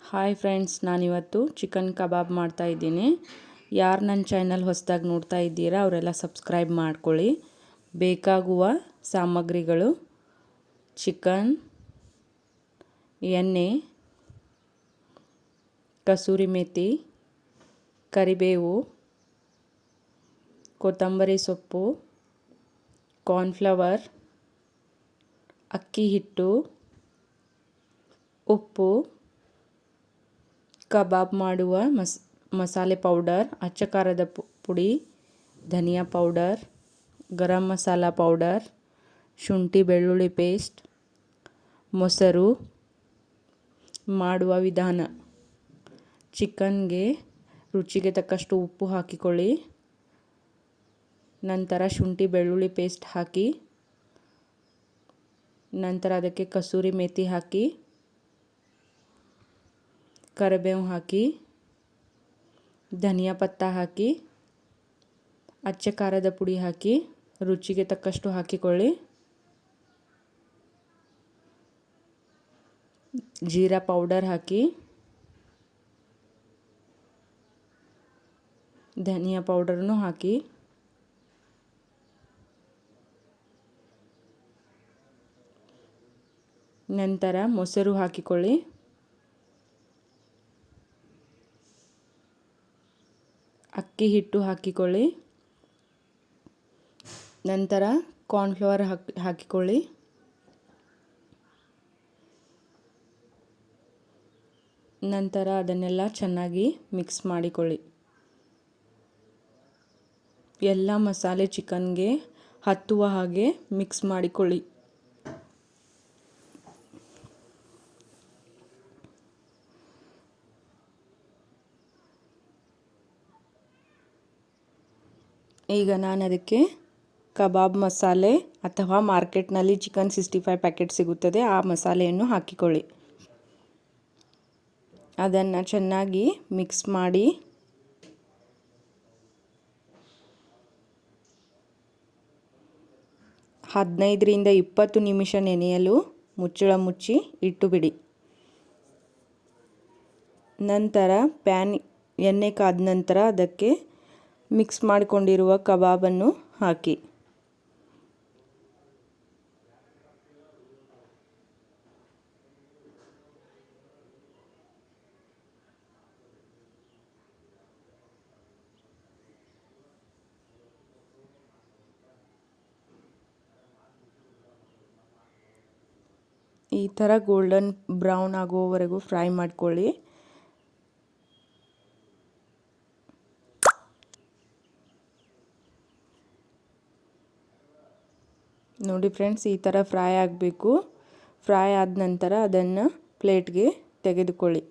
Hi friends, ನಾನಿವತ್ತು chicken ಕಬಾಬ್ ಮಾಡ್ತಾಯಿದ್ದೀನಿ. ಯಾರು ನನ್ನ ಚಾನಲ್ ಹೊಸದಾಗಿ ನೋಡ್ತಾ ಇದ್ದೀರಾ ಅವರೆಲ್ಲ ಸಬ್ಸ್ಕ್ರೈಬ್ ಮಾಡ್ಕೊಳ್ಳಿ. ಬೇಕಾಗುವ ಸಾಮಗ್ರಿಗಳು: ಚಿಕನ್, ಎಣ್ಣೆ, ಕಸೂರಿ ಮೇಥಿ, ಕರಿಬೇವು, ಕೊತ್ತಂಬರಿ ಸೊಪ್ಪು, ಕಾರ್ನ್ಫ್ಲವರ್, ಅಕ್ಕಿ ಹಿಟ್ಟು, ಉಪ್ಪು, ಕಬಾಬ್ ಮಾಡುವ ಮಸಾಲೆ ಪೌಡರ್, ಅಚ್ಚ ಖಾರದ ಪುಡಿ, ಧನಿಯಾ ಪೌಡರ್, ಗರಂ ಮಸಾಲ ಪೌಡರ್, ಶುಂಠಿ ಬೆಳ್ಳುಳ್ಳಿ ಪೇಸ್ಟ್, ಮೊಸರು. ಮಾಡುವ ವಿಧಾನ: ಚಿಕನ್ಗೆ ರುಚಿಗೆ ತಕ್ಕಷ್ಟು ಉಪ್ಪು ಹಾಕಿಕೊಳ್ಳಿ. ನಂತರ ಶುಂಠಿ ಬೆಳ್ಳುಳ್ಳಿ ಪೇಸ್ಟ್ ಹಾಕಿ, ನಂತರ ಅದಕ್ಕೆ ಕಸೂರಿ ಮೇಥಿ ಹಾಕಿ, ಕರಿಬೇವು ಹಾಕಿ, ಧನಿಯಾ ಪತ್ತ ಹಾಕಿ, ಅಚ್ಚ ಖಾರದ ಪುಡಿ ಹಾಕಿ ರುಚಿಗೆ ತಕ್ಕಷ್ಟು ಹಾಕಿಕೊಳ್ಳಿ. ಜೀರಾ ಪೌಡರ್ ಹಾಕಿ, ಧನಿಯಾ ಪೌಡರ್ನು ಹಾಕಿ, ನಂತರ ಮೊಸರು ಹಾಕಿಕೊಳ್ಳಿ. ಅಕ್ಕಿ ಹಿಟ್ಟು ಹಾಕಿಕೊಳ್ಳಿ. ನಂತರ ಕಾರ್ನ್ಫ್ಲವರ್ ಹಾಕಿಕೊಳ್ಳಿ. ನಂತರ ಅದನ್ನೆಲ್ಲ ಚೆನ್ನಾಗಿ ಮಿಕ್ಸ್ ಮಾಡಿಕೊಳ್ಳಿ. ಎಲ್ಲ ಮಸಾಲೆ ಚಿಕನ್ಗೆ ಹತ್ತುವ ಹಾಗೆ ಮಿಕ್ಸ್ ಮಾಡಿಕೊಳ್ಳಿ. ಈಗ ನಾನು ಅದಕ್ಕೆ ಕಬಾಬ್ ಮಸಾಲೆ ಅಥವಾ ಮಾರ್ಕೆಟ್ನಲ್ಲಿ ಚಿಕನ್ 65 ಪ್ಯಾಕೆಟ್ ಸಿಗುತ್ತದೆ, ಆ ಮಸಾಲೆಯನ್ನು ಹಾಕಿಕೊಳ್ಳಿ. ಅದನ್ನು ಚೆನ್ನಾಗಿ ಮಿಕ್ಸ್ ಮಾಡಿ ಹದಿನೈದರಿಂದ 20 ನಿಮಿಷ ನೆನೆಯಲು ಮುಚ್ಚಳ ಮುಚ್ಚಿ ಇಟ್ಟು ಬಿಡಿ. ನಂತರ ಎಣ್ಣೆ ಕಾದ ನಂತರ ಅದಕ್ಕೆ ಮಿಕ್ಸ್ ಮಾಡಿಕೊಂಡಿರುವ ಕಬಾಬನ್ನು ಹಾಕಿ. ಈ ಥರ ಗೋಲ್ಡನ್ ಬ್ರೌನ್ ಆಗುವವರೆಗೂ ಫ್ರೈ ಮಾಡ್ಕೊಳ್ಳಿ. ನೋಡಿ ಫ್ರೆಂಡ್ಸ್, ಈ ಥರ ಫ್ರೈ ಆಗಬೇಕು. ಫ್ರೈ ಆದ ನಂತರ ಅದನ್ನು ಪ್ಲೇಟ್ಗೆ ತೆಗೆದುಕೊಳ್ಳಿ.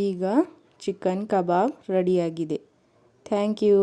ಈಗ ಚಿಕನ್ ಕಬಾಬ್ ರೆಡಿಯಾಗಿದೆ. Thank you.